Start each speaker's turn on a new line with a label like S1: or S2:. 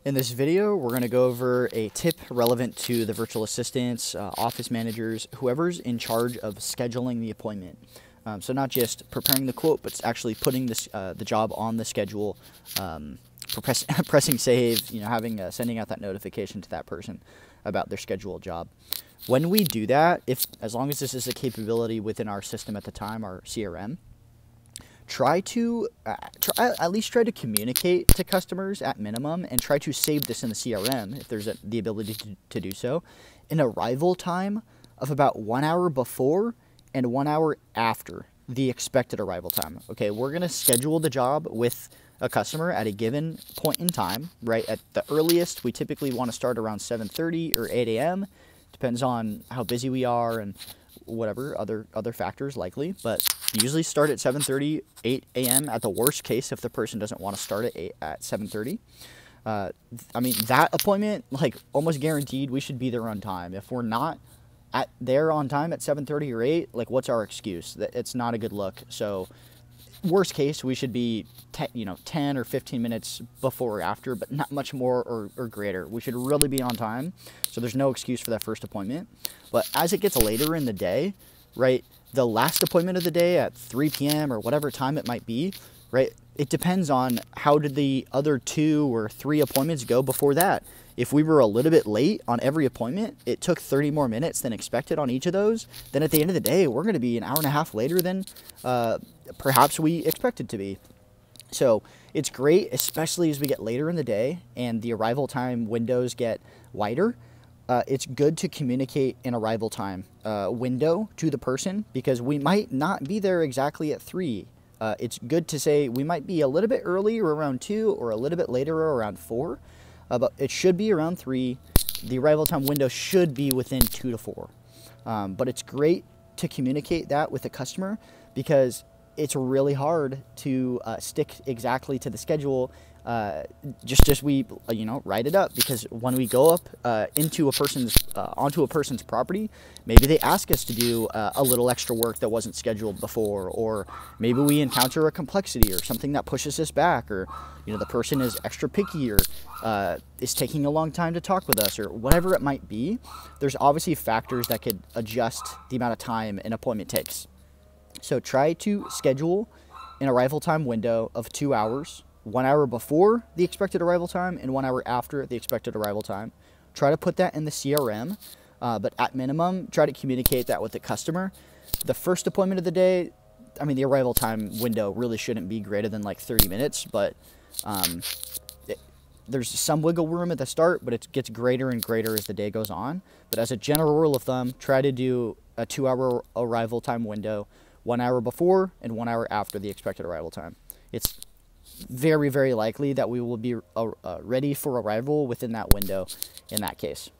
S1: In this video, we're going to go over a tip relevant to the virtual assistants, office managers, whoever's in charge of scheduling the appointment. So not just preparing the quote, but actually putting this, the job on the schedule, pressing save, sending out that notification to that person about their scheduled job. When we do that, as long as this is a capability within our system at the time, our CRM, at least try to communicate to customers at minimum, and try to save this in the CRM if there's the ability to do so, an arrival time of about 1 hour before and 1 hour after the expected arrival time. Okay, we're going to schedule the job with a customer at a given point in time, right? At the earliest, we typically want to start around 7:30 or 8 a.m. Depends on how busy we are and whatever other factors likely, but usually start at 7:30, 8 a.m. at the worst case if the person doesn't want to start at 7:30. I mean, that appointment, like, almost guaranteed we should be there on time. If we're not there on time at 7:30 or 8, like, what's our excuse? It's not a good look. So worst case, we should be 10 or 15 minutes before or after, but not much more or greater. We should really be on time, so there's no excuse for that first appointment. But as it gets later in the day, right, the last appointment of the day at 3 p.m. or whatever time it might be, right, it depends on how did the other 2 or 3 appointments go before that. If we were a little bit late on every appointment, it took 30 more minutes than expected on each of those, then at the end of the day, we're going to be an hour and a half later than perhaps we expected to be. So it's great, especially as we get later in the day and the arrival time windows get wider. It's good to communicate an arrival time window to the person, because we might not be there exactly at 3. It's good to say we might be a little bit early or around 2, or a little bit later or around 4. But it should be around 3. The arrival time window should be within 2 to 4. But it's great to communicate that with the customer, because it's really hard to stick exactly to the schedule just as we write it up, because when we go up onto a person's property, maybe they ask us to do a little extra work that wasn't scheduled before, or maybe we encounter a complexity or something that pushes us back, or the person is extra picky, or is taking a long time to talk with us, or whatever it might be. There's obviously factors that could adjust the amount of time an appointment takes. So try to schedule an arrival time window of 2 hours, 1 hour before the expected arrival time and 1 hour after the expected arrival time. Try to put that in the CRM, but at minimum, try to communicate that with the customer. The first appointment of the day, I mean, the arrival time window really shouldn't be greater than like 30 minutes, but there's some wiggle room at the start, but it gets greater and greater as the day goes on. But as a general rule of thumb, try to do a 2 hour arrival time window, 1 hour before and 1 hour after the expected arrival time. It's very, very likely that we will be ready for arrival within that window in that case.